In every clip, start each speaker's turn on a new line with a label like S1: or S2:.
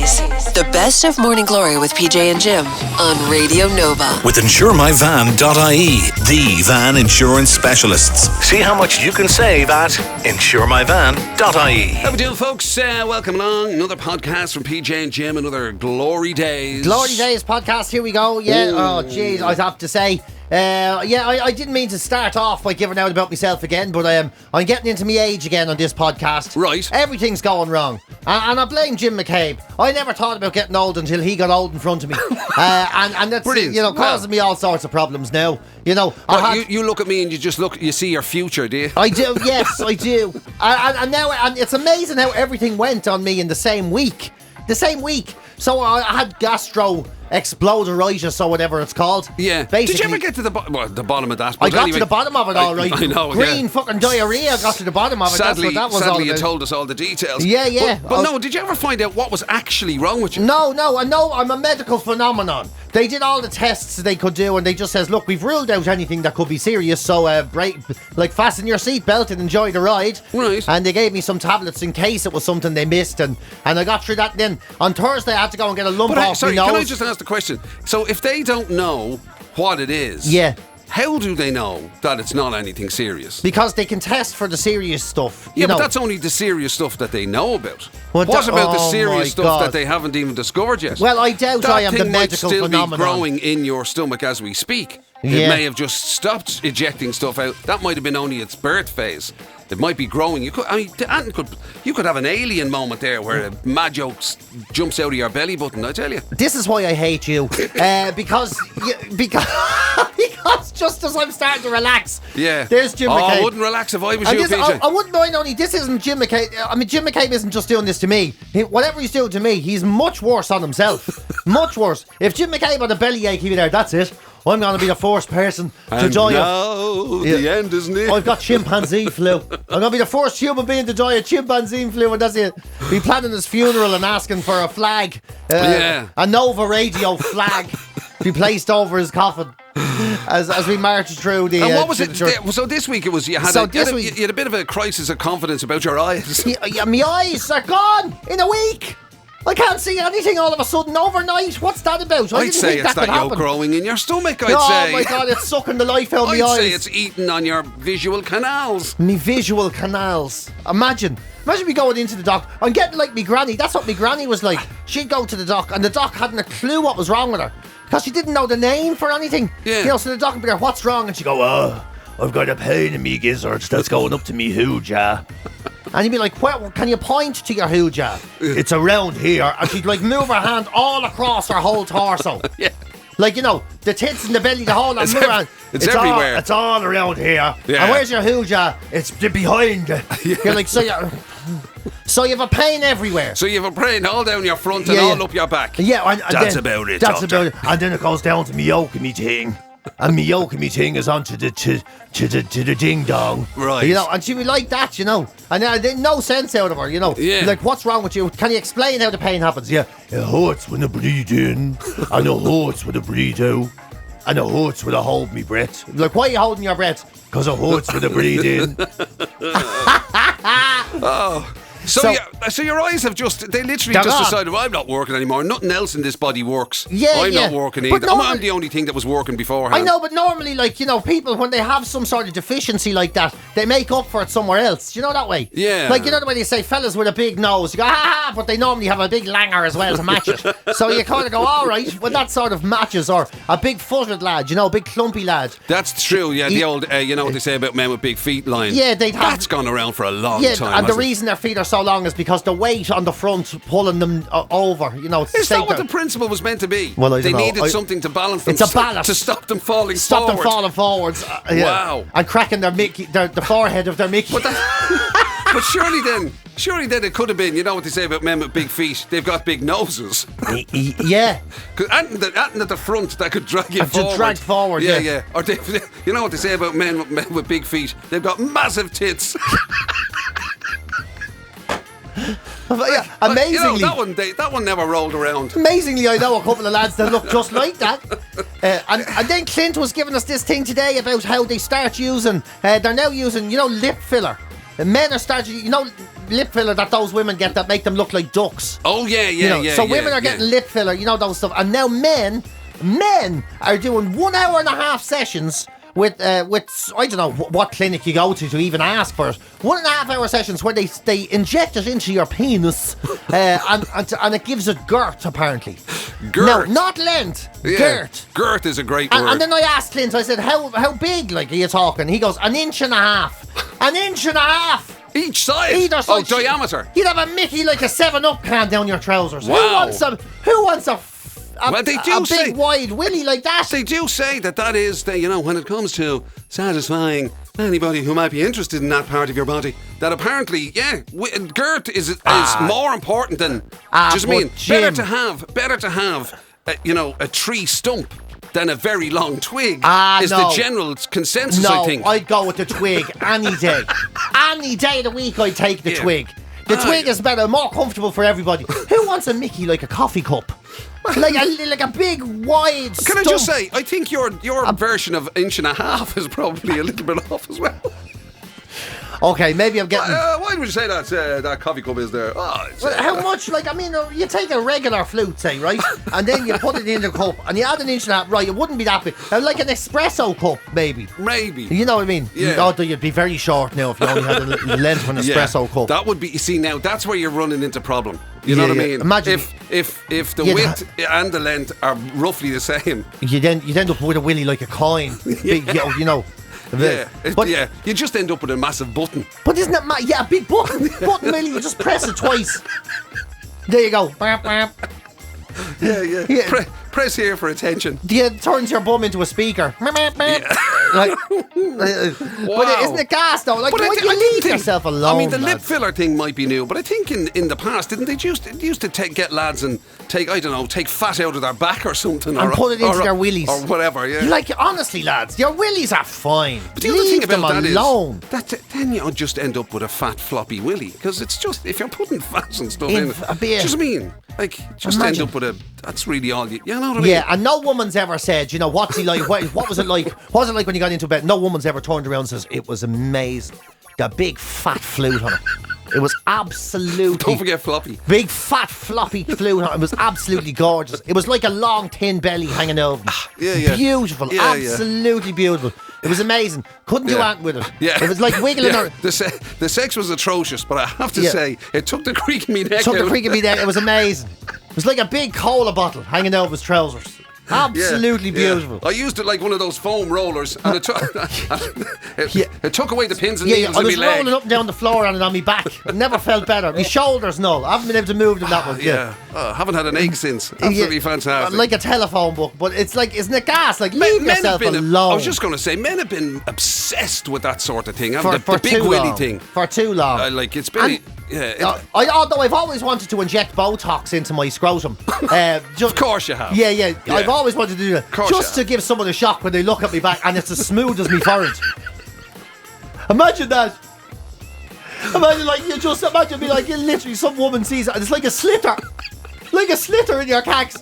S1: GloryDaze. The best of Morning Glory with PJ and Jim on Radio Nova.
S2: With InsureMyVan.ie, the van insurance specialists. See how much you can save at InsureMyVan.ie.
S3: How we doing, folks? Welcome along. Another podcast from PJ and Jim. Another GloryDaze.
S4: GloryDaze podcast. Here we go. Yeah. Ooh. Oh, jeez. I'd have to say. I didn't mean to start off by giving out about myself again, but I'm getting into my age again on this podcast.
S3: Right.
S4: Everything's going wrong. And I blame Jim McCabe. I never thought about getting old until he got old in front of me. And that's,
S3: brilliant.
S4: Causing me all sorts of problems now. You look at me and you see your future, do you? I do, yes, I do. And now it's amazing how everything went on me in the same week. So I had gastroexploderitis or whatever it's called.
S3: Yeah.
S4: Basically,
S3: did you ever get to the bottom of that?
S4: I got to the bottom of it all right.
S3: I know.
S4: Green fucking diarrhea got to the bottom of it.
S3: Sadly,
S4: That's what that was all about.
S3: You told us all the details.
S4: Yeah.
S3: But no, did you ever find out what was actually wrong with you?
S4: No, I know I'm a medical phenomenon. They did all the tests they could do, and they just says, look, we've ruled out anything that could be serious, so fasten your seatbelt and enjoy the ride.
S3: Right.
S4: And they gave me some tablets in case it was something they missed, and I got through that. Then on Thursday I had to go and get a lump off my nose.
S3: Can I just ask the question? So if they don't know what it is,
S4: yeah,
S3: how do they know that it's not anything serious?
S4: Because they can test for the serious stuff.
S3: But that's only the serious stuff that they know about. What about the serious stuff that they haven't even discovered yet?
S4: Well, I doubt I am the medical phenomenon.
S3: That thing might still be growing in your stomach as we speak. Yeah. It may have just stopped ejecting stuff out. That might have been only its birth phase. It might be growing. You could have an alien moment there where a mad joke jumps out of your belly button, I tell you.
S4: This is why I hate you. because just as I'm starting to relax,
S3: yeah,
S4: there's Jim McCabe.
S3: I wouldn't relax if I was you, PJ.
S4: I wouldn't mind only, this isn't Jim McCabe. I mean, Jim McCabe isn't just doing this to me. Whatever he's doing to me, he's much worse on himself. Much worse. If Jim McCabe had a bellyache, he'd be there, that's it. I'm going to be the first person to die
S3: the end is near.
S4: I've got chimpanzee flu. I'm going to be the first human being to die of chimpanzee flu, and that's it. Be planning his funeral and asking for a flag. A Nova radio flag be placed over his coffin as we march through the...
S3: And what was it? So this week it was you had a bit of a crisis of confidence about your eyes.
S4: Yeah, my eyes are gone in a week. I can't see anything all of a sudden overnight. What's that about?
S3: I'd say it's that yolk growing in your stomach, I'd say.
S4: Oh my God, it's sucking the life out of my eyes.
S3: I'd say it's eating on your visual canals.
S4: Me visual canals. Imagine me going into the doc. I'm getting like me granny. That's what me granny was like. She'd go to the doc and the doc hadn't a clue what was wrong with her because she didn't know the name for anything.
S3: Yeah.
S4: So the doc would be there, what's wrong? And she'd go, I've got a pain in me gizzards that's going up to me hooja. And he'd be like, well, can you point to your hooja? It's around here. And she'd like move her hand all across her whole torso.
S3: Yeah.
S4: Like, the tits and the belly, the whole...
S3: It's everywhere.
S4: It's all around here.
S3: Yeah.
S4: And where's your hooja? It's behind. Yeah. You're like, so you have a pain everywhere.
S3: So you have a pain all down your front and all up your back.
S4: Yeah. And
S3: that's about it,
S4: That's about it. And then it goes down to me yoke and me thing. And me yoke and me thing is onto the ding dong.
S3: Right.
S4: And she would like that, And there's no sense out of her,
S3: Yeah.
S4: Like, what's wrong with you? Can you explain how the pain happens? Yeah. It hurts when I breathe in, and it hurts when I breathe out, and it hurts when I hold me breath. Like, why are you holding your breath? Because it hurts when I breathe in.
S3: Oh. So your eyes have they literally just decided, well, I'm not working anymore. Nothing else in this body works.
S4: Yeah,
S3: I'm not working either. I'm the only thing that was working beforehand.
S4: I know, but normally, people, when they have some sort of deficiency like that, they make up for it somewhere else. You know that way?
S3: Yeah.
S4: Like, the way they say fellas with a big nose, you go, but they normally have a big langer as well to match it. So you kind of go, all right, when that sort of matches, or a big-footed lad, a big clumpy lad.
S3: That's true, yeah. The old, what they say about men with big feet line.
S4: Yeah,
S3: that's gone around for a long time.
S4: And the reason their feet are so long is because the weight on the front pulling them over,
S3: Is that what the principle was meant to be?
S4: Well,
S3: they needed something to balance them.
S4: It's a ballast
S3: to stop them falling
S4: forwards.
S3: Wow.
S4: And cracking the forehead of their Mickey.
S3: But surely then it could have been, what they say about men with big feet, they've got big noses.
S4: Yeah.
S3: And at the front that could drag you forward.
S4: To drag forward,
S3: yeah. Or you know what they say about men with big feet? They've got massive tits.
S4: Amazingly,
S3: that one never rolled around.
S4: Amazingly, I know a couple of lads that look just like that. And then Clint was giving us this thing today about how they start using. They're now using, lip filler. Men are starting, lip filler that those women get that make them look like ducks.
S3: Oh yeah.
S4: So women are getting lip filler, those stuff, and now men are doing 1 hour and a half sessions with I don't know what clinic you go to even ask for it. 1.5 hour sessions where they inject it into your penis, and it gives it girth apparently.
S3: Girth,
S4: no, not length. Girth.
S3: Girth is a great word.
S4: And then I asked Clint. I said, "How big are you talking?" He goes, "1.5 inches. 1.5 inches."
S3: Each side?
S4: Either side.
S3: Diameter.
S4: You'd have a Mickey like a 7-Up can down your trousers.
S3: Wow.
S4: Who wants a
S3: big
S4: wide willy like that?
S3: They do say that is, when it comes to satisfying anybody who might be interested in that part of your body, that apparently, girth is more important than. Just mean better to have a tree stump than a very long twig is
S4: no.
S3: the general consensus, I think.
S4: No, I'd go with the twig any day. Any day of the week I'd take the twig. The twig is better, more comfortable for everybody. Who wants a Mickey like a coffee cup? Like a big wide
S3: Can I just say, I think your version of 1.5 inches is probably a little bit off as well.
S4: Okay, maybe I'm getting.
S3: Why would you say that coffee cup is there?
S4: How much? You take a regular flute, say, right, and then you put it in the cup, and you add 1.5 inches, right? It wouldn't be that big. Like an espresso cup, maybe.
S3: Maybe.
S4: You know what I mean?
S3: Yeah.
S4: You'd be very short now if you only had the length of an espresso cup.
S3: That would be. You see, now that's where you're running into problem. You know what I mean?
S4: Imagine
S3: if the width and the length are roughly the same.
S4: You'd end up with a willy like a coin. Big,
S3: You just end up with a massive button.
S4: But isn't that a big button? Button, really, you just press it twice. There you go.
S3: Yeah. Press here for attention.
S4: It turns your bum into a speaker. Wow. But isn't it gas though? Like, why do you leave yourself alone?
S3: I mean, the lip
S4: lads?
S3: filler thing might be new, but I think in the past, didn't they used to get lads and take fat out of their back or something,
S4: and put it into their willies
S3: or whatever. Yeah.
S4: Like, honestly, lads, your willies are fine.
S3: But the other thing about that
S4: alone.
S3: is that then you just end up with a fat floppy willy, because it's just, if you're putting fats and stuff in
S4: a beer.
S3: Just mean, like, just
S4: Imagine.
S3: end up with that's really all you know what I mean?
S4: Yeah, and no woman's ever said, what's he like? What was it like? What was it like when you got into bed? No woman's ever turned around and says, it was amazing. The big fat flute on it. It was absolutely...
S3: Don't forget floppy.
S4: Big fat floppy flute on it. It was absolutely gorgeous. It was like a long thin belly hanging over. Beautiful. Absolutely beautiful. It was amazing. Couldn't do anything with it.
S3: Yeah.
S4: It was like wiggling her.
S3: The sex was atrocious, but I have to say, it took the creak in me neck out.
S4: It was amazing. It was like a big cola bottle hanging over his trousers. Absolutely beautiful.
S3: I used it like one of those foam rollers, and it took away the pins and needles in my leg.
S4: I was rolling up and down the floor on it on my back. It never felt better. My shoulders null. I haven't been able to move them that much.
S3: Haven't had an ache since. Absolutely fantastic.
S4: Like a telephone book, but it's like, isn't it gas? Like, leave yourself alone.
S3: I was just going to say, men have been obsessed with that sort of thing.
S4: For
S3: the big willy thing.
S4: For too long.
S3: It's been...
S4: although I've always wanted to inject Botox into my scrotum.
S3: Of course you have.
S4: Yeah. I've always wanted to do that. Just to give someone a shock when they look at me back and it's as smooth as me forehead. Imagine that. Imagine me like, literally some woman sees it and it's like a slitter. Like a slitter in your cacks.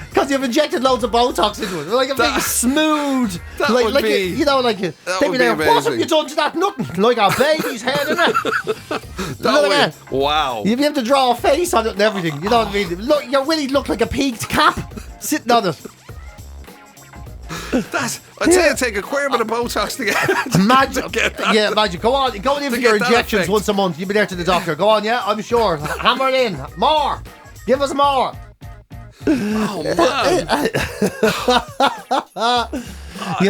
S4: Because you've injected loads of Botox into it. Like a big smooth.
S3: That would be...
S4: They'd be there, what have you done to that? Nothing. Like a baby's head, innit?
S3: Wow.
S4: You'd be able to draw a face on it and everything. You know what I mean? Look, your willy looked like a peaked cap sitting on it.
S3: I'd say I'd take a queer bit of Botox to get
S4: Imagine.
S3: that.
S4: Imagine. Go on in for your injections
S3: effect.
S4: once a month. You'll be there to the doctor. Go on, yeah, I'm sure. Hammer it in. More. Give us more.
S3: Oh, man.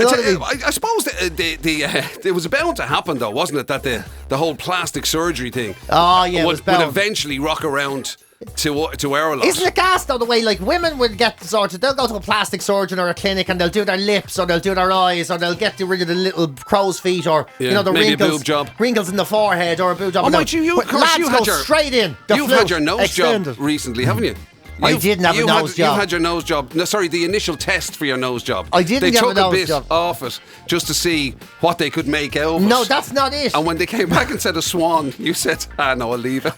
S3: I suppose it was bound to happen, though, wasn't it? That the whole plastic surgery thing would eventually rock around to our lot.
S4: Isn't it gas, though, the way, like, women would get sorted? They'll go to a plastic surgeon or a clinic and they'll do their lips or they'll do their eyes or they'll get rid of the little crow's feet or, the
S3: maybe
S4: wrinkles.
S3: A boob job.
S4: Wrinkles in the forehead or a boob job.
S3: Oh, mind you, of course, you had
S4: straight in.
S3: You've had your nose job recently, haven't you?
S4: I didn't have a nose job.
S3: You had your nose job. No, sorry, the initial test for your nose job.
S4: I didn't have a nose job.
S3: They took a bit off it just to see what they could make out of it.
S4: No, that's not it.
S3: And when they came back and said a swan, you said, no, I'll leave it.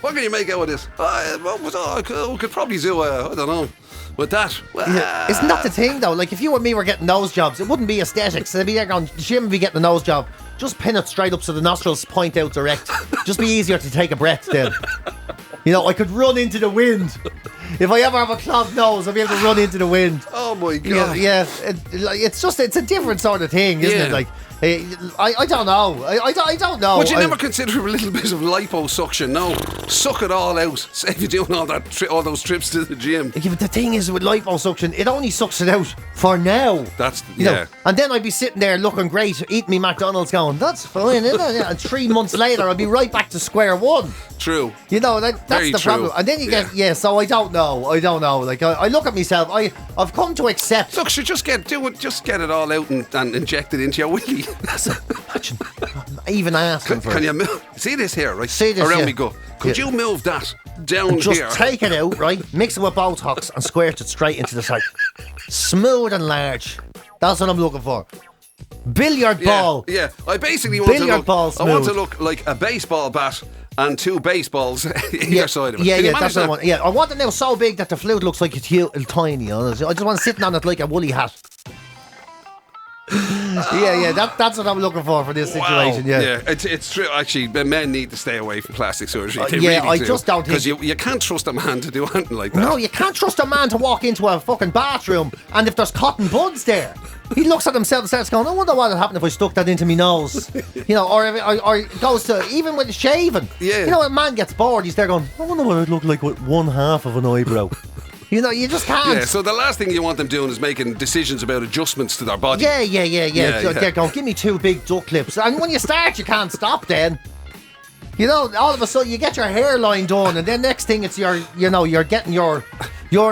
S3: What can you make out of this? We could probably do I don't know. But that, well,
S4: isn't that the thing though? Like if you and me were getting nose jobs, it wouldn't be aesthetics. They'd be there going, Jim would be getting a nose job. Just pin it straight up so the nostrils point out direct. Just be easier to take a breath then. You know, I could run into the wind. If I ever have a clogged nose, I'll be able to run into the wind.
S3: Oh my God.
S4: Yeah. It's a different sort of thing, isn't it? Like, I don't know. I don't know.
S3: Would you never consider a little bit of liposuction? No. Suck it all out. Save you doing all those trips to the gym.
S4: Yeah, but the thing is with liposuction, it only sucks it out for now.
S3: That's,
S4: you know, and then I'd be sitting there looking great, eating me McDonald's going, that's fine, isn't it? And 3 months later, I'd be right back to square one.
S3: True.
S4: You know, that's
S3: Very
S4: the
S3: true.
S4: problem. And then you get, so I don't know. Like, I look at myself, I've come to accept.
S3: Look, just get it all out and inject it into your willy.
S4: Imagine even asking for
S3: Can
S4: it.
S3: you move? See this here, right?
S4: See this,
S3: around
S4: yeah.
S3: me go. Could you move that down
S4: Just
S3: here?
S4: take it out, right? Mix it with Botox and squirt it straight into the side. Smooth and large. That's what I'm looking for. Billiard ball.
S3: Yeah, I basically want
S4: Billiard ball
S3: I want to
S4: smooth.
S3: look like a baseball bat and 2 baseballs either side of it.
S4: Yeah,
S3: Can you
S4: yeah, that's
S3: manage
S4: what I
S3: that?
S4: want. Yeah, I want it now so big that the flute looks like it's tiny. Honestly. I just want it sitting on it like a woolly hat. That's what I'm looking for this situation.
S3: Wow.
S4: Yeah,
S3: It's true. Actually, men need to stay away from plastic surgery. They
S4: yeah,
S3: really
S4: I
S3: do.
S4: just don't think-
S3: because you can't trust a man to do anything like that.
S4: No, you can't trust a man to walk into a fucking bathroom and if there's cotton buds there, he looks at himself and starts going, I wonder what would happen if I stuck that into my nose. You know, or it goes to, even with shaving.
S3: Yeah.
S4: You know, when a man gets bored, he's there going, I wonder what I'd look like with one half of an eyebrow. You know, you just can't.
S3: Yeah, so the last thing you want them doing is making decisions about adjustments to their body.
S4: Yeah.
S3: Yeah,
S4: They're going, give me 2 big duck clips. And when you start, you can't stop then. You know, all of a sudden you get your hairline done, and then next thing it's you're getting your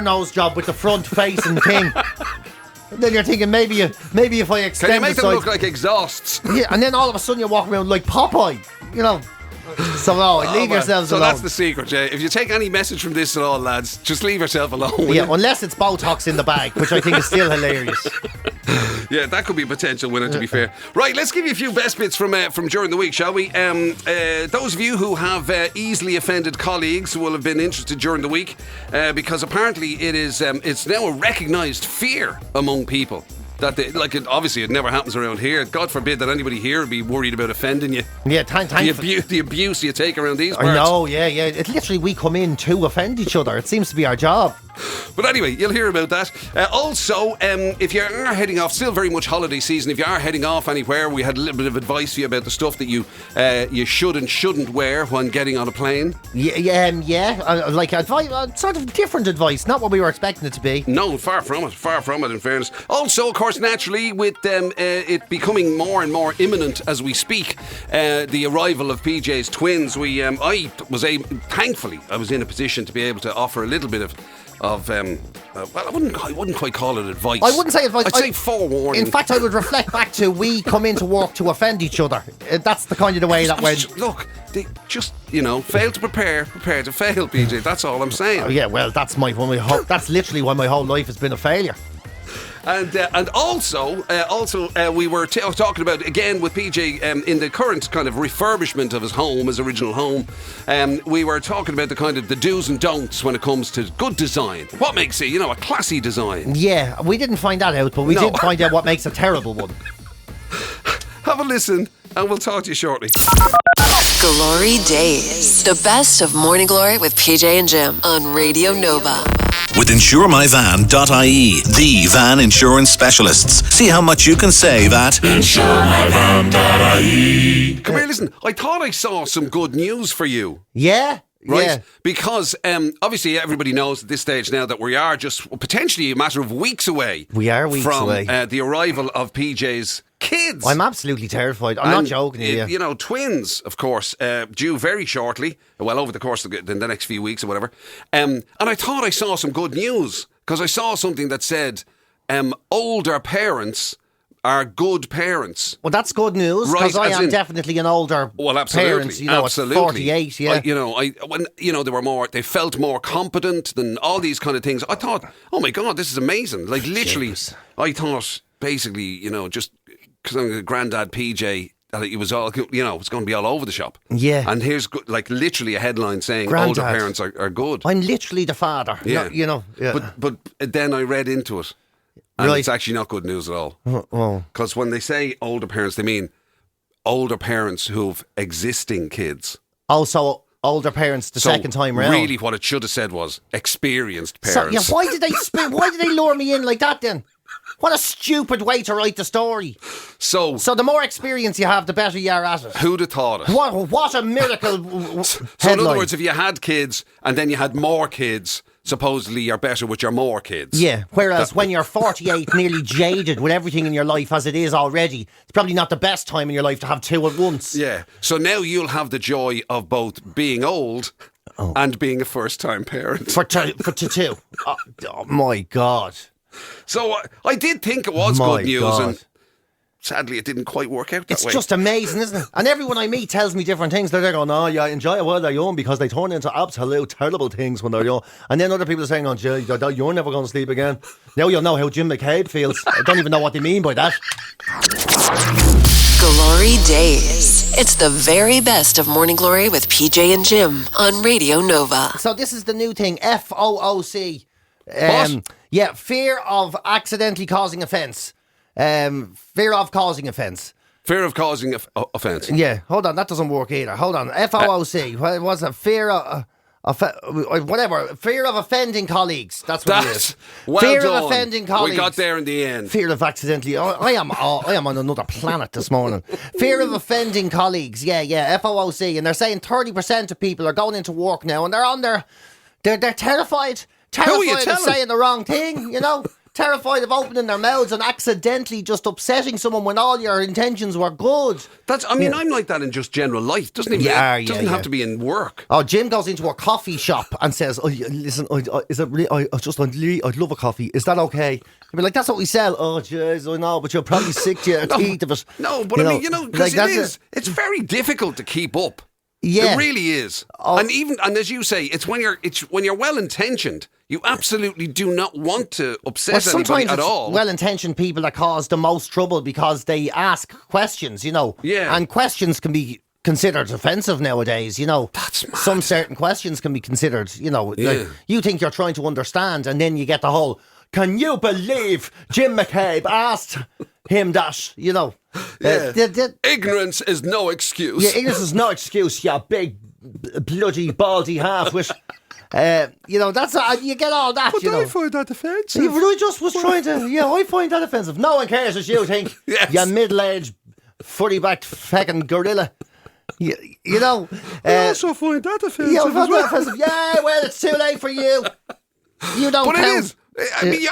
S4: nose job with the front facing thing. And then you're thinking maybe if I extend
S3: Can you make
S4: the
S3: them
S4: sides,
S3: look like exhausts?
S4: yeah, and then all of a sudden you walk around like Popeye. You know. So leave yourselves
S3: so
S4: alone.
S3: that's the secret, yeah. If you take any message from this at all, lads, just leave yourself alone. will
S4: Yeah,
S3: you?
S4: unless it's Botox in the bag, which I think is still hilarious.
S3: Yeah, that could be a potential winner, to be fair. Right, let's give you a few best bits from during the week, shall we? Those of you who have easily offended colleagues will have been interested during the week because apparently it's now a recognised fear among people. That obviously it never happens around here. God forbid that anybody here would be worried about offending you.
S4: Yeah, thank
S3: The abuse you take around these parts.
S4: I know, yeah. It's literally we come in to offend each other. It seems to be our job.
S3: But anyway, you'll hear about that. Also, if you are heading off, still very much holiday season, if you are heading off anywhere, we had a little bit of advice for you about the stuff that you should and shouldn't wear when getting on a plane.
S4: Like advice, sort of different advice, not what we were expecting it to be.
S3: No, far from it, in fairness. Also, of course, naturally, with it becoming more and more imminent as we speak, the arrival of PJ's twins, thankfully, I was in a position to be able to offer a little bit of I wouldn't quite call it advice.
S4: I wouldn't say advice.
S3: I'd say forewarning.
S4: In fact, I would reflect back to we come into work to offend each other. That's the kind of the way that went.
S3: Look, they just fail to prepare to fail, PJ. That's all I'm saying.
S4: Oh, yeah, well, that's that's literally why my whole life has been a failure.
S3: And also, we were talking about, again, with PJ in the current kind of refurbishment of his home, his original home, we were talking about the do's and don'ts when it comes to good design. What makes it, a classy design?
S4: Yeah, we didn't find that out, but we did find out what makes a terrible one.
S3: Have a listen, and we'll talk to you shortly.
S1: GloryDaze. The best of Morning Glory with PJ and Jim on Radio Nova.
S2: With InsureMyVan.ie, the van insurance specialists. See how much you can save at InsureMyVan.ie.
S3: Come here, listen. I thought I saw some good news for you.
S4: Yeah?
S3: Right?
S4: Yeah.
S3: Because obviously everybody knows at this stage now that we are just potentially a matter of weeks away.
S4: We are weeks
S3: from
S4: away.
S3: The arrival of PJ's kids.
S4: I'm absolutely terrified. I'm not joking here.
S3: Twins, of course, due very shortly, well, over the course of the next few weeks or whatever. And I thought I saw some good news because I saw something that said older parents are good parents.
S4: Well, that's good news because I am definitely an older parent.
S3: Absolutely.
S4: At 48, yeah.
S3: They felt more competent than all these kind of things. I thought, oh my God, this is amazing. Like literally, I thought basically, just because I'm a granddad PJ, that it was all, you know, it's going to be all over the shop.
S4: Yeah.
S3: And here's like literally a headline saying
S4: Granddad.
S3: older parents are good.
S4: I'm literally the father.
S3: Yeah.
S4: No, you know. Yeah.
S3: But then I read into it, and
S4: Right.
S3: it's actually not good news at all.
S4: Oh.
S3: Because when they say older parents, they mean older parents who've existing kids.
S4: Also, older parents the second time round.
S3: Really, what it should have said was experienced
S4: So,
S3: parents.
S4: yeah, why did they lure me in like that then? What a stupid way to write the story.
S3: So
S4: the more experience you have, the better you are at it.
S3: who'd have thought it?
S4: What a miracle
S3: So in
S4: headline.
S3: other words, if you had kids and then you had more kids, supposedly you're better with your more kids.
S4: Yeah, whereas when you're 48, nearly jaded with everything in your life as it is already, it's probably not the best time in your life to have two at once.
S3: Yeah. So now you'll have the joy of both being old and being a first-time parent.
S4: For two. Oh, my God.
S3: So I did think it was
S4: My
S3: good news,
S4: God.
S3: and sadly it didn't quite work out that
S4: It's
S3: way.
S4: just amazing, isn't it? And everyone I meet tells me different things. They're going, oh, yeah, enjoy it while they're young because they turn into absolute terrible things when they're young. And then other people are saying, oh, Jay, you're never going to sleep again. Now you'll know how Jim McCabe feels. I don't even know what they mean by that.
S1: GloryDaze. It's the very best of Morning Glory with PJ and Jim on Radio Nova.
S4: So this is the new thing, FOOC.
S3: What?
S4: Yeah, fear of accidentally causing offence. Fear of causing offence.
S3: Fear of causing offence.
S4: Yeah, hold on, that doesn't work either. Hold on, FOOC. What was it? Fear of... whatever. Fear of offending colleagues. That's what it is.
S3: Well
S4: Fear
S3: done.
S4: of offending colleagues.
S3: We got there in the end.
S4: Fear of accidentally. I am on another planet this morning. Fear of offending colleagues. Yeah. FOOC, and they're saying 30% of people are going into work now, and they're on their. They're terrified.
S3: Who are you
S4: Terrified of
S3: telling?
S4: saying the wrong thing. You know. Terrified of opening their mouths and accidentally just upsetting someone when all your intentions were good.
S3: I'm like that in just general life. Doesn't even doesn't have to be in work.
S4: Oh, Jim goes into a coffee shop and says, "Oh, listen, is it really? I'd love a coffee. Is that okay?" I'd be like, "That's what we sell." Oh, jeez, I know, but you're probably sick to your teeth of it.
S3: No, but because
S4: like
S3: it's very difficult to keep up.
S4: Yeah.
S3: It really is.
S4: Oh.
S3: And as you say, it's when you're well intentioned, you absolutely do not want to upset anybody
S4: sometimes
S3: at
S4: it's
S3: all.
S4: well-intentioned people that cause the most trouble because they ask questions, you know.
S3: Yeah.
S4: And questions can be considered offensive nowadays, you know.
S3: That's mad.
S4: Some certain questions can be considered, you know.
S3: Yeah.
S4: Like, you think you're trying to understand, and then you get the whole, can you believe Jim McCabe asked him that, you know.
S3: Yeah. Ignorance is no excuse.
S4: Yeah, ignorance is no excuse, you big bloody baldy half-wit. You know, that's you get all that,
S3: But
S4: you know.
S3: I find that offensive.
S4: I just was trying to... Yeah, I find that offensive. No one cares as you think.
S3: Yes.
S4: You middle-aged, furry-backed fucking gorilla. You know...
S3: I also find that offensive
S4: yeah,
S3: as well.
S4: offensive. Yeah, well, it's too late for you. You don't
S3: But
S4: count.
S3: it is. I mean,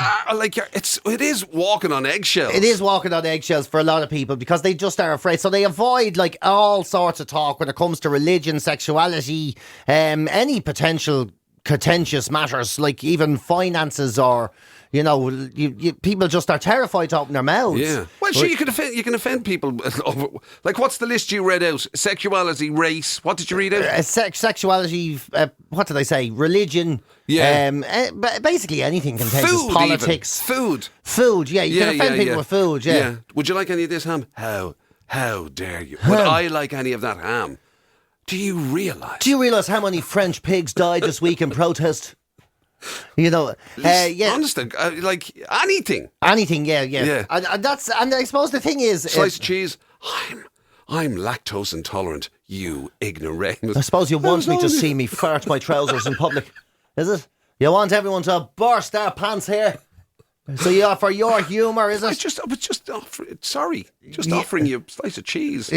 S3: it is walking on eggshells.
S4: It is walking on eggshells for a lot of people because they just are afraid. So they avoid like all sorts of talk when it comes to religion, sexuality, any potential contentious matters, like even finances or, you know, people just are terrified to open their mouths.
S3: Yeah. Well, sure, you can offend people. Like, what's the list you read out? Sexuality, race. What did you read out?
S4: Sexuality, what did I say? Religion.
S3: Yeah.
S4: Basically anything contentious.
S3: Food,
S4: politics.
S3: even.
S4: Food, yeah. You can offend people with food, yeah.
S3: Would you like any of this ham? How dare you? Would I like any of that ham? Do you realise?
S4: Do you realise how many French pigs died this week in protest? You know, yeah.
S3: Honest, like anything.
S4: Anything, yeah.
S3: Yeah.
S4: And I suppose the thing is...
S3: Sliced cheese. I'm lactose intolerant, you ignoramus.
S4: I suppose you want me to see me fart my trousers in public, is it? You want everyone to burst their pants here? So yeah, for your humour, is it?
S3: Just offering you a slice of cheese.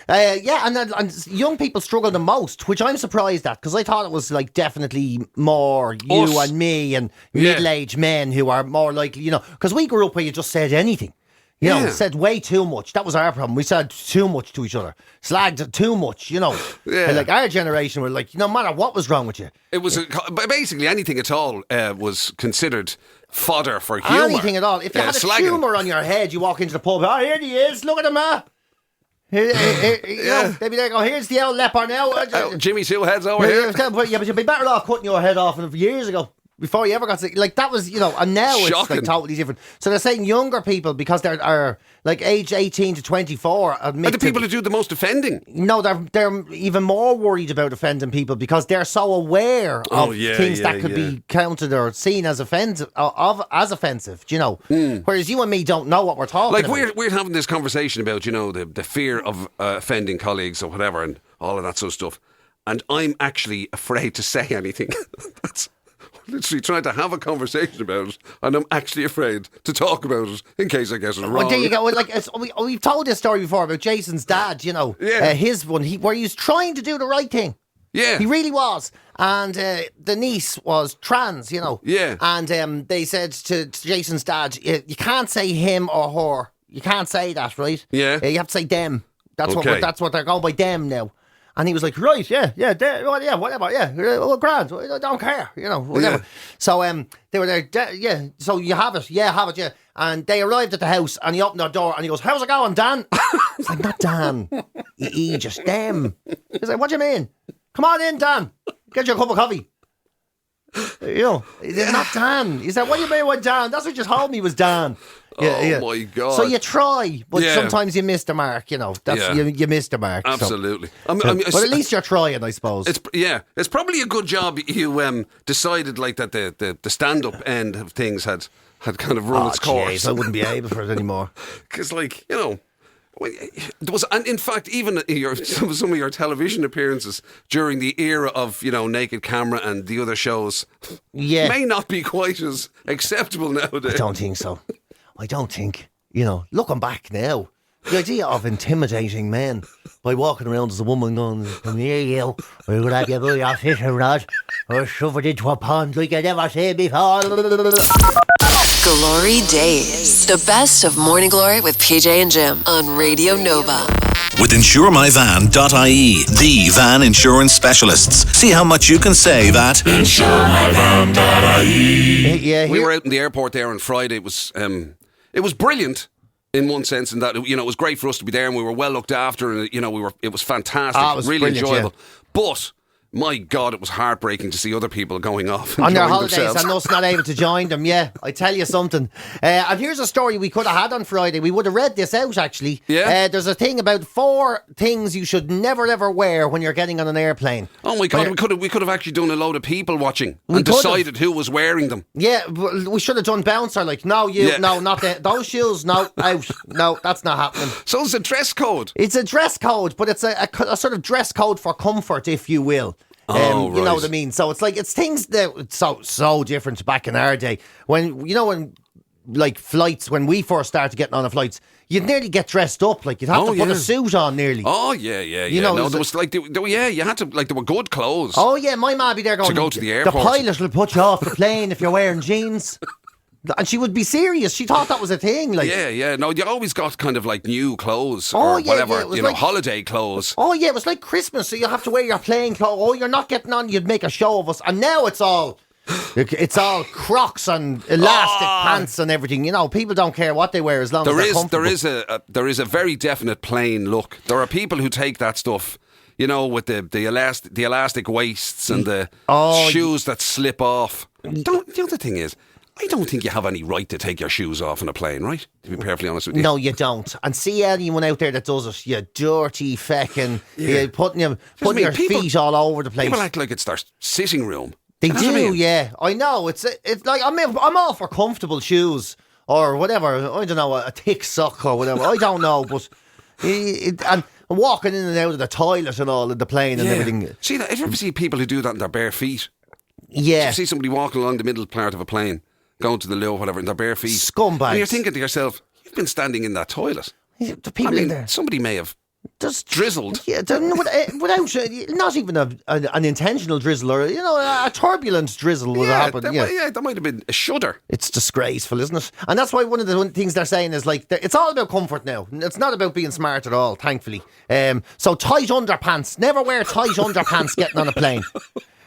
S4: And young people struggle the most, which I'm surprised at, because I thought it was like definitely more you
S3: Us.
S4: and me and middle-aged men who are more likely, you know, because we grew up where you just said anything. You know, said way too much. That was our problem. We said too much to each other. Slagged too much, you know.
S3: Yeah.
S4: And like our generation were like, no matter what was wrong with you.
S3: It was basically anything at all was considered fodder for humour.
S4: Anything at all. If you had a tumour on your head, you walk into the pub, here he is, look at him, Here, you know, they'd be there going, here's the old leper now.
S3: Jimmy's two heads over here.
S4: Yeah, but you'd be better off cutting your head off years ago. before you ever got sick. Like, that was, and now it's like totally different. So they're saying younger people, because they are like age 18 to 24, are
S3: the people who do the most offending.
S4: No, they're even more worried about offending people because they're so aware of things that could be counted or seen as offensive, do you know? Whereas you and me don't know what we're talking about.
S3: Like, we're having this conversation about, the fear of offending colleagues or whatever and all of that sort of stuff. And I'm actually afraid to say anything. That's literally trying to have a conversation about it, and I'm actually afraid to talk about it in case I get it wrong.
S4: Well, there you go. Like, we've told this story before about Jason's dad, his one, where he was trying to do the right thing.
S3: Yeah.
S4: He really was. And the niece was trans,
S3: Yeah.
S4: And they said to Jason's dad, you can't say him or her. You can't say that, right?
S3: Yeah.
S4: You have to say them. That's
S3: okay.
S4: that's what they're going by, them now. And he was like, right, whatever, grand, I don't care, whatever.
S3: Yeah.
S4: So they were there, so you have it, have it, yeah. And they arrived at the house, and he opened their door, and he goes, how's it going, Dan? It's like, not Dan, you just them. He's like, what do you mean? Come on in, Dan, get you a cup of coffee. He's not Dan. He said, what do you mean with Dan? That's what you told me was Dan.
S3: My God.
S4: So you try, but sometimes you miss the mark, That's you miss the mark.
S3: Absolutely.
S4: So. But at least you're trying, I suppose.
S3: It's probably a good job you decided like that the stand-up end of things had kind of run its course.
S4: Geez, I wouldn't be able for it anymore.
S3: Because, like, there was, and in fact, even some of your television appearances during the era of Naked Camera and the other shows, may not be quite as acceptable nowadays.
S4: I don't think so. I don't think, looking back now, the idea of intimidating men by walking around as a woman going, come here, you, we're going to have you put your fishing rod or shove it into a pond like you never seen before.
S1: GloryDaze, the best of Morning Glory with PJ and Jim on Radio Nova.
S2: With InsureMyVan.ie, the van insurance specialists. See how much you can save at InsureMyVan.ie.
S3: We were out in the airport there on Friday. It was brilliant in one sense, in that it was great for us to be there, and we were well looked after, and it was fantastic,
S4: it was
S3: really enjoyable.
S4: Yeah.
S3: But my God, it was heartbreaking to see other people going off
S4: on their
S3: holidays
S4: themselves. And us not able to join them. Yeah, I tell you something. And here's a story we could have had on Friday. We would have read this out, actually.
S3: Yeah.
S4: There's a thing about 4 things you should never ever wear when you're getting on an airplane.
S3: Oh my God, we could have actually done a load of people watching and decided who was wearing them.
S4: Yeah, we should have done bouncer, like, no, not those shoes, no, out. No, that's not happening.
S3: So it's a dress code.
S4: It's a dress code, but it's a sort of dress code for comfort, if you will.
S3: Right.
S4: You know what I mean? So it's like, it's things that so different back in our day. When like flights, when we first started getting on the flights, you'd nearly get dressed up. Like, you'd have to put a suit on nearly.
S3: Oh, yeah. No, there was like, you had to, like, there were good clothes.
S4: Oh, yeah, my ma be there going,
S3: to go to the airport.
S4: The pilot will put you off the plane if you're wearing jeans. And she would be serious. She thought that was a thing. Like,
S3: yeah. No, you always got kind of like new clothes or whatever, like, holiday clothes.
S4: Oh, yeah, it was like Christmas, so you have to wear your plain clothes. Oh, you're not getting on, you'd make a show of us. And now it's all Crocs and elastic pants and everything. People don't care what they wear as long as they're comfortable.
S3: There is a very definite plain look. There are people who take that stuff, with the elastic waists and the shoes that slip off. The other thing is, I don't think you have any right to take your shoes off on a plane, right? To be perfectly honest with you.
S4: No, you don't. And see anyone out there that does it, you dirty feckin', you're putting your feet all over the place.
S3: People act like it's their sitting room.
S4: They do, yeah. I know. It's like, I'm all for comfortable shoes or whatever. I don't know, a thick sock or whatever. I don't know, but and walking in and out of the toilet and all in the plane and everything.
S3: See that? Ever see people who do that in their bare feet?
S4: Yeah.
S3: You see somebody walking along the middle part of a plane, going to the loo or whatever in their bare feet.
S4: Scumbags.
S3: And you're thinking to yourself, you've been standing in that toilet.
S4: The people in there.
S3: Somebody may have just drizzled.
S4: Yeah, without not even an intentional drizzle or a turbulent drizzle would happen.
S3: That might have been a shudder.
S4: It's disgraceful, isn't it? And that's why one of the things they're saying is like, it's all about comfort now. It's not about being smart at all, thankfully. So tight underpants. Never wear tight underpants getting on a plane.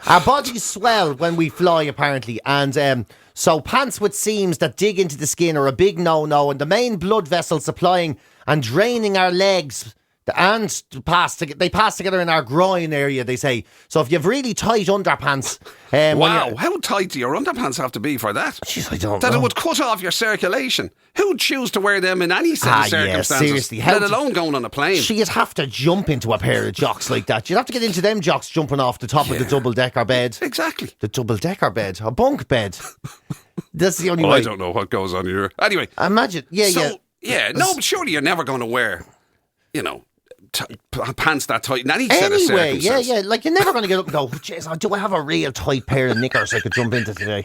S4: Our bodies swell when we fly, apparently, and so pants with seams that dig into the skin are a big no-no, and the main blood vessel supplying and draining our legs They pass together in our groin area, they say. So if you have really tight underpants...
S3: wow, how tight do your underpants have to be for that?
S4: Jeez, I don't
S3: that
S4: know.
S3: It would cut off your circulation. Who'd choose to wear them in any set of circumstances?
S4: Yeah, seriously.
S3: Let alone going on a plane.
S4: You'd have to jump into a pair of jocks like that. You'd have to get into them jocks jumping off the top of the double-decker bed.
S3: Exactly.
S4: The double-decker bed. A bunk bed. That's the only way.
S3: I don't know what goes on here. Anyway.
S4: Imagine.
S3: But surely you're never going to wear, pants that tight in any set of circumstances.
S4: Like you're never going to get up and go, jeez, do I have a real tight pair of knickers I could jump into today?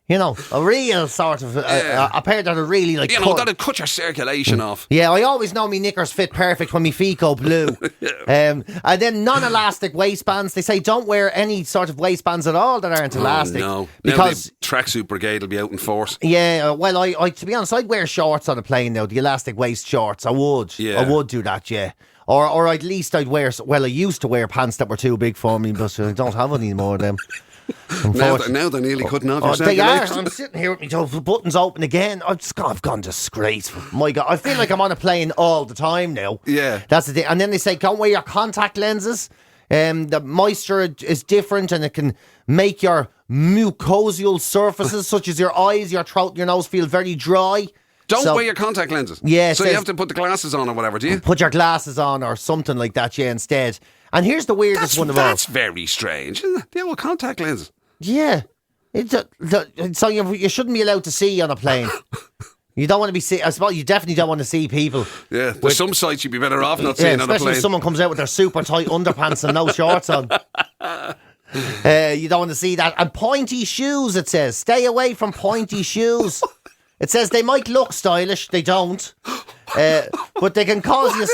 S4: A real sort of a pair that are really like
S3: that'd cut your circulation off.
S4: Yeah, I always know my knickers fit perfect when my feet go blue. And then non-elastic waistbands. They say don't wear any sort of waistbands at all that aren't elastic.
S3: No,
S4: because
S3: now the tracksuit brigade will be out in force.
S4: Yeah, well, I to be honest, I'd wear shorts on a plane now. The elastic waist shorts, I would. Yeah. I would do that. Yeah. Or at least I'd wear. Well, I used to wear pants that were too big for me, but I don't have any more of them.
S3: Now they're nearly cutting off your
S4: They are.
S3: circulation.
S4: I'm sitting here with my buttons open again. I've gone disgraceful. My God, I feel like I'm on a plane all the time now.
S3: Yeah,
S4: that's the thing. And then they say, don't wear your contact lenses. The moisture is different, and it can make your mucosal surfaces, such as your eyes, your throat, your nose, feel very dry.
S3: Don't wear your contact lenses.
S4: Yeah.
S3: So you have to put the glasses on or whatever, do you?
S4: Put your glasses on or something like that, instead. And here's the weirdest one of all.
S3: That's very strange, isn't it? The old contact lenses.
S4: Yeah. So you shouldn't be allowed to see on a plane. You don't want to be see. I suppose you definitely don't want to see people.
S3: Yeah, there's some sites you'd be better off not seeing on a plane.
S4: Especially if someone comes out with their super tight underpants and no shorts on. You don't want to see that. And pointy shoes, it says. Stay away from pointy shoes. It says they might look stylish, they don't, but they can cause you...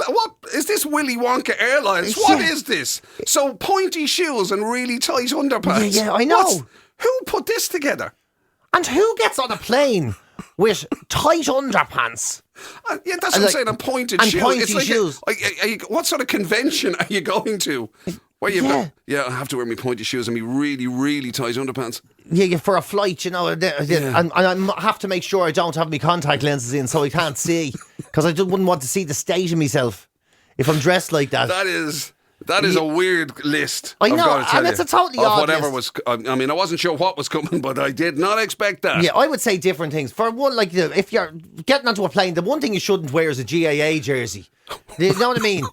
S3: What is this Willy Wonka Airlines? What is this? So pointy shoes and really tight underpants.
S4: Yeah, I know.
S3: Who put this together?
S4: And who gets on a plane with tight underpants?
S3: That's what I'm saying, and pointed shoes.
S4: Pointy shoes.
S3: What sort of convention are you going to? Where I have to wear my pointy shoes and my really, really tight underpants.
S4: Yeah, for a flight, and I have to make sure I don't have my contact lenses in so I can't see, because I just wouldn't want to see the state of myself if I'm dressed like that.
S3: That is a weird list.
S4: I know, and it's a totally odd
S3: whatever
S4: list.
S3: I mean, I wasn't sure what was coming, but I did not expect that.
S4: Yeah, I would say different things. For one, like if you're getting onto a plane, the one thing you shouldn't wear is a GAA jersey. You know what I mean?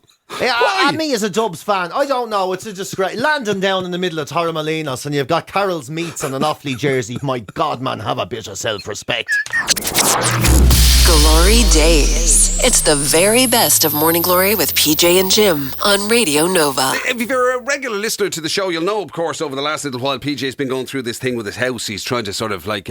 S4: Me as a Dubs fan, I don't know, it's a disgrace. Landing down in the middle of Torremolinos and you've got Carol's Meats and an Offaly jersey. My God, man, have a bit of self-respect.
S1: GloryDaze. It's the very best of Morning Glory with PJ and Jim on Radio Nova.
S3: If you're a regular listener to the show, you'll know, of course, over the last little while, PJ's been going through this thing with his house. He's trying to sort of like...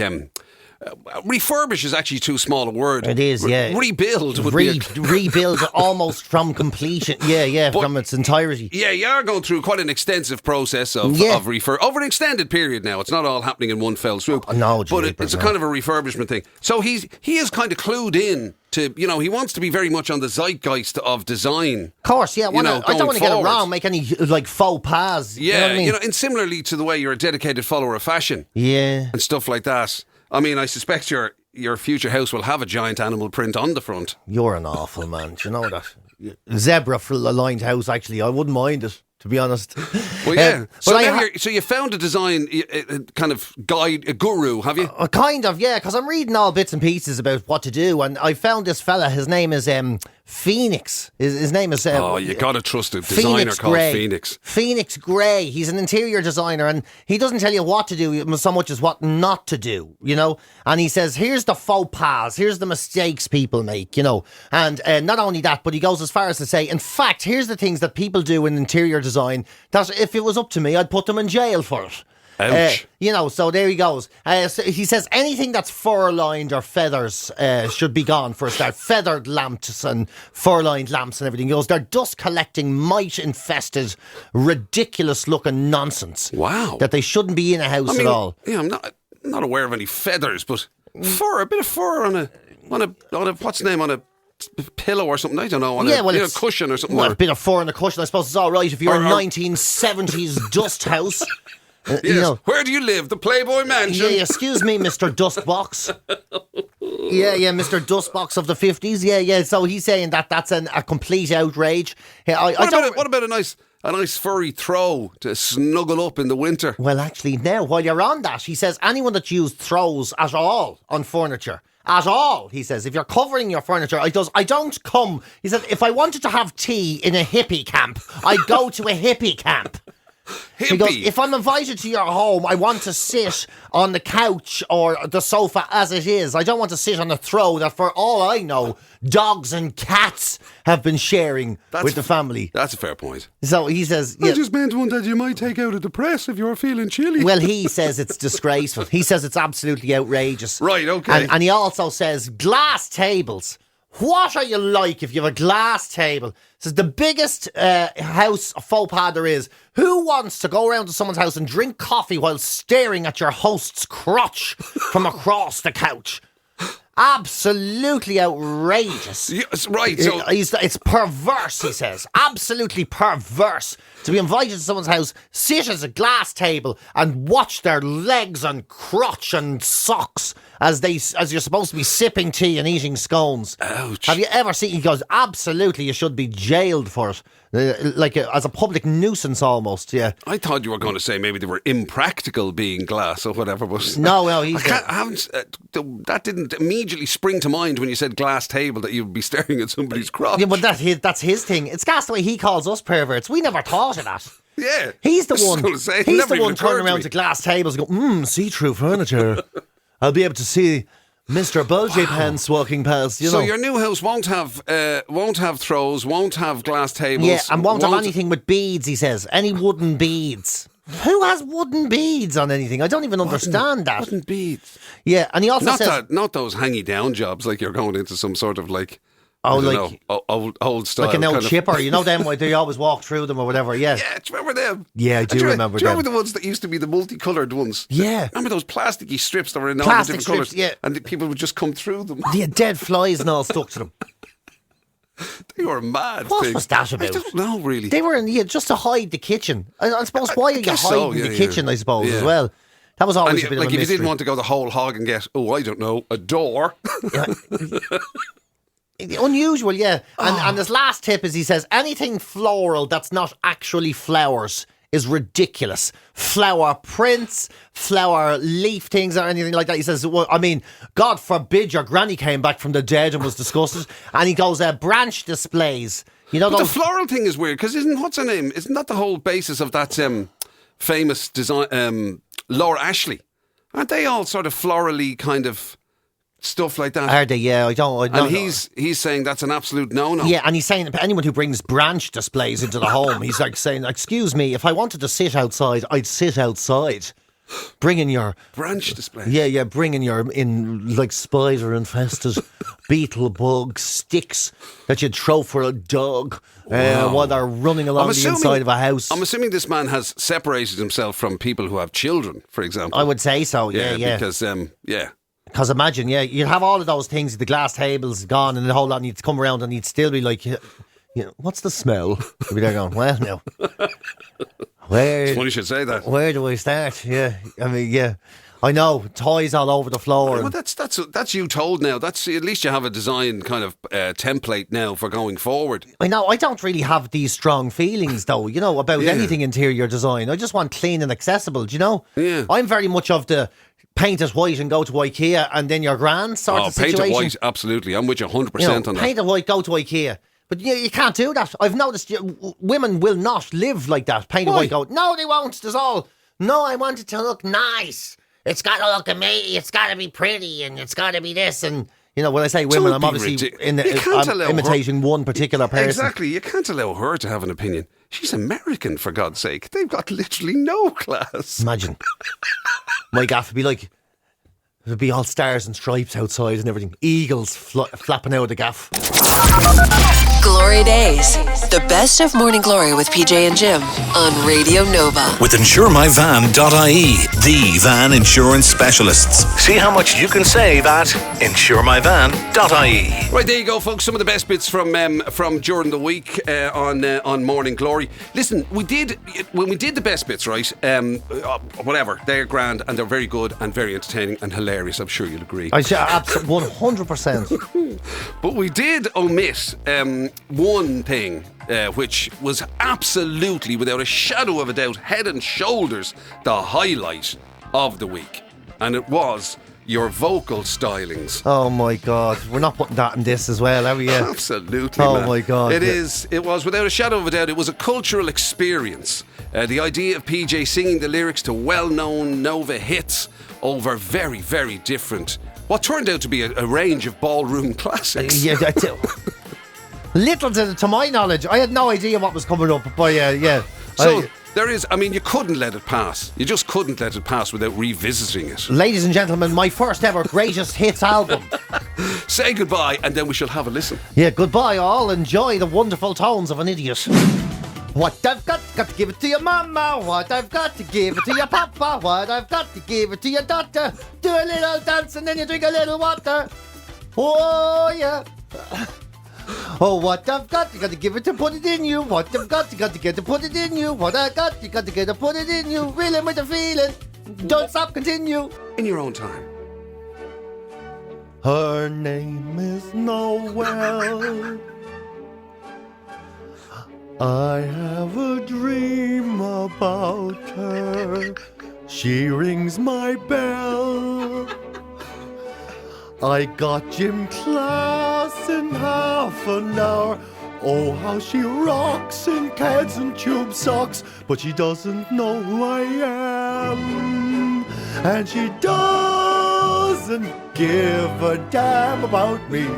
S3: refurbish is actually too small a word.
S4: It is, yeah.
S3: Rebuild would
S4: rebuild almost from completion. Yeah, but from its entirety.
S3: Yeah, you are going through quite an extensive process of refurb over an extended period now. It's not all happening in one fell swoop. But it's a kind of a refurbishment thing. So he is kind of clued in to, he wants to be very much on the zeitgeist of design.
S4: Of course, yeah. I don't want to get it wrong, make any faux pas.
S3: Yeah,
S4: you know what I mean?
S3: And similarly to the way you're a dedicated follower of fashion.
S4: Yeah.
S3: And stuff like that. I mean, I suspect your future house will have a giant animal print on the front.
S4: You're an awful man. Do you know that? Zebra-aligned house, actually. I wouldn't mind it, to be honest.
S3: Well, yeah. So you found a design kind of guide, a guru, have you?
S4: Kind of, yeah, because I'm reading all bits and pieces about what to do, and I found this fella. His name is Phoenix. His name is...
S3: you got to trust a designer called Phoenix.
S4: Phoenix Gray. He's an interior designer, and he doesn't tell you what to do so much as what not to do, And he says, here's the faux pas, here's the mistakes people make, And not only that, but he goes as far as to say, in fact, here's the things that people do in interior design that if it was up to me, I'd put them in jail for it.
S3: Ouch.
S4: So there he goes. So he says anything that's fur-lined or feathers should be gone for a start. Feathered lamps and fur-lined lamps and everything. He goes, they're dust-collecting, mite-infested, ridiculous-looking nonsense.
S3: Wow.
S4: That they shouldn't be in a house at all.
S3: Yeah, I'm not aware of any feathers, but a bit of fur on a what's the name, on a pillow or something, I don't know, on a cushion or something.
S4: Well, a bit of fur on a cushion, I suppose it's all right if you're a 1970s dust house.
S3: Yes.
S4: You know,
S3: Where do you live? The Playboy Mansion.
S4: yeah, excuse me, Mr. Dustbox. Yeah, Mr. Dustbox of the 50s. Yeah. So he's saying that that's a complete outrage.
S3: What about a nice furry throw to snuggle up in the winter?
S4: Well, actually, now, while you're on that, he says anyone that used throws at all on furniture, at all, he says, if you're covering your furniture, I don't come. He said, if I wanted to have tea in a hippie camp, I'd go to a hippie camp.
S3: Hippie.
S4: He goes, if I'm invited to your home, I want to sit on the couch or the sofa as it is. I don't want to sit on a throw that, for all I know, dogs and cats have been sharing with the family.
S3: That's a fair point.
S4: So he says...
S3: I just meant one that you might take out of the press if you're feeling chilly.
S4: Well, he says it's disgraceful. He says it's absolutely outrageous.
S3: Right, okay.
S4: And he also says glass tables. What are you like if you have a glass table? Says the biggest house faux pas there is. Who wants to go around to someone's house and drink coffee while staring at your host's crotch from across the couch? Absolutely outrageous.
S3: Yes, right. So
S4: It's perverse, he says. Absolutely perverse. To be invited to someone's house, sit at a glass table and watch their legs and crotch and socks as you're supposed to be sipping tea and eating scones.
S3: Ouch.
S4: Have you ever seen? He goes, absolutely, you should be jailed for it. As a public nuisance almost, yeah.
S3: I thought you were going to say maybe they were impractical being glass or whatever, but
S4: No,
S3: that didn't immediately spring to mind when you said glass table that you'd be staring at somebody's crotch.
S4: Yeah, but that's his thing. It's gas the way he calls us perverts. We never thought of that.
S3: Yeah.
S4: He's the one. He's the one turning around
S3: to
S4: to glass tables and go, see-through furniture. I'll be able to see Mr. Bulgy Pants walking past,
S3: So your new house won't have throws, won't have glass tables.
S4: Yeah, and won't have anything with beads, he says. Any wooden beads. Who has wooden beads on anything? I don't even understand that.
S3: Wooden beads.
S4: Yeah, and he also says...
S3: Not those hangy-down jobs like you're going into some sort of like... old style.
S4: Like an old chipper, you know them, they always walk through them or whatever, yeah.
S3: Yeah, do you remember them?
S4: Yeah, I do remember them.
S3: Do you remember the ones that used to be the multicoloured ones?
S4: Yeah.
S3: Remember those plasticky strips that were in all
S4: Plastic
S3: the different
S4: strips,
S3: colours?
S4: yeah.
S3: And people would just come through them.
S4: Yeah, dead flies and all stuck to them.
S3: They were mad.
S4: What was that about?
S3: I don't know, really.
S4: They were just to hide the kitchen. I suppose, why are you hiding the kitchen, I suppose, as well? That was always a bit of a mystery.
S3: If you didn't want to go the whole hog and get, I don't know, a door.
S4: Unusual, yeah. And his last tip is, he says, anything floral that's not actually flowers is ridiculous. Flower prints, flower leaf things or anything like that. He says, well, I mean, God forbid your granny came back from the dead and was disgusted. And he goes, branch displays. You know,
S3: but the floral thing is weird, because what's her name? Isn't that the whole basis of that famous design, Laura Ashley? Aren't they all sort of florally kind of... stuff like that?
S4: Are they? Yeah, I don't know.
S3: And he's saying that's an absolute no-no.
S4: Yeah, and he's saying anyone who brings branch displays into the home, he's like saying, excuse me, if I wanted to sit outside, I'd sit outside. Bring in your...
S3: branch displays.
S4: Yeah, bring in your, like spider-infested beetle bug sticks that you'd throw for a dog while they're running along the inside of a house.
S3: I'm assuming this man has separated himself from people who have children, for example.
S4: I would say so, yeah.
S3: Because,
S4: Because imagine, you'd have all of those things, the glass tables gone and the whole lot, and you'd come around and you'd still be like, what's the smell? You'd be there going, well, no.
S3: It's funny you should say that.
S4: Where do I start? Yeah, I mean, yeah. I know, toys all over the floor.
S3: Well, that's you told now. That's at least you have a design kind of template now for going forward.
S4: I know, I don't really have these strong feelings though, about anything interior design. I just want clean and accessible, do you know?
S3: Yeah.
S4: I'm very much of the... paint it white and go to IKEA and then you're grand sort of situation.
S3: Paint it white, absolutely. I'm with you 100% on that.
S4: Paint it white, go to IKEA. But you can't do that. I've noticed women will not live like that. Paint it white, go, no, they won't. There's all, no, I want it to look nice. It's got to look amazing. It's got to be pretty and it's got to be this. And, when I say women, I'm obviously imitating one particular person.
S3: Exactly. You can't allow her to have an opinion. She's American, for God's sake. They've got literally no class.
S4: Imagine. My gaff would be like, There'd be all stars and stripes outside and everything. Eagles flapping out of the gaff.
S1: GloryDaze, the best of Morning Glory with PJ and Jim on Radio Nova.
S2: With InsureMyVan.ie, the van insurance specialists. See how much you can save at InsureMyVan.ie.
S3: Right, there you go, folks. Some of the best bits from during the week on Morning Glory. Listen, when we did the best bits, right? Whatever, they're grand and they're very good and very entertaining and hilarious. I'm sure you'll agree.
S4: I say absolutely 100%.
S3: But we did omit one thing, which was absolutely, without a shadow of a doubt, head and shoulders the highlight of the week, and it was your vocal stylings.
S4: Oh my God, we're not putting that in this as well, are we?
S3: Absolutely.
S4: Oh
S3: man.
S4: my God.
S3: It was without a shadow of a doubt, it was a cultural experience. The idea of PJ singing the lyrics to well-known Nova hits over very, very different, what turned out to be a range of ballroom classics.
S4: Yeah, little to my knowledge, I had no idea what was coming up, but yeah.
S3: So there is, you couldn't let it pass. You just couldn't let it pass without revisiting it.
S4: Ladies and gentlemen, my first ever greatest hits album.
S3: Say goodbye and then we shall have a listen.
S4: Yeah, goodbye all. Enjoy the wonderful tones of an idiot. What I've got to give it to your mama. What I've got to give it to your papa. What I've got to give it to your daughter. Do a little dance and then you drink a little water. Oh yeah. Oh, what I've got, you got to give it to put it in you. What I've got, you got to get to put it in you. What I got, you got to get to put it in you. Reeling with the feeling. Don't stop, continue.
S3: In your own time.
S4: Her name is Noel. I have a dream about her. She rings my bell. I got gym class in half an hour. Oh, how she rocks in pads and tube socks. But she doesn't know who I am. And she doesn't give a damn about me.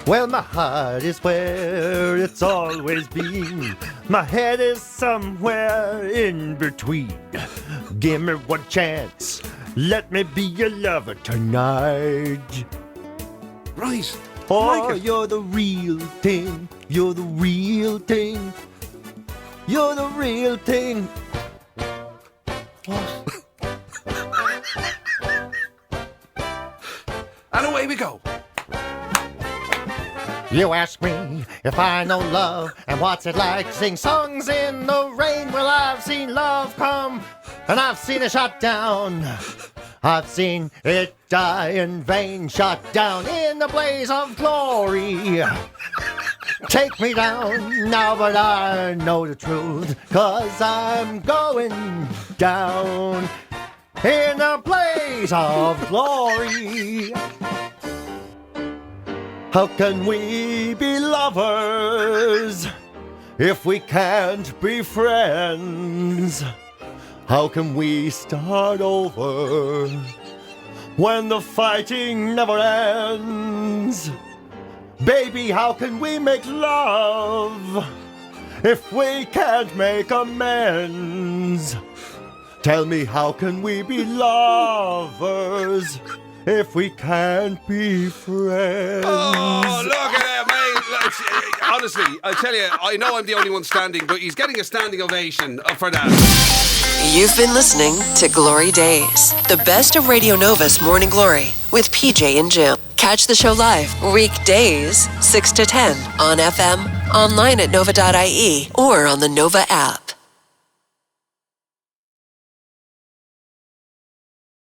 S4: Well, my heart is where it's always been. My head is somewhere in between. Give me one chance. Let me be your lover tonight.
S3: Right.
S4: Oh,
S3: like
S4: you're the real thing. You're the real thing. You're the real thing.
S3: And away we go.
S4: You ask me if I know love and what's it like to sing songs in the rain. Well, I've seen love come and I've seen it shot down. I've seen it die in vain, shot down in the blaze of glory. Take me down now, but I know the truth, 'cause I'm going down in a blaze of glory. How can we be lovers if we can't be friends? How can we start over when the fighting never ends? Baby, how can we make love if we can't make amends? Tell me, how can we be lovers if we can't be friends?
S3: Oh, look at that, mate. Honestly, I tell you, I know I'm the only one standing, but he's getting a standing ovation for that.
S1: You've been listening to GloryDaze, the best of Radio Nova's Morning Glory with PJ and Jim. Catch the show live weekdays 6 to 10 on FM, online at nova.ie, or on the Nova app.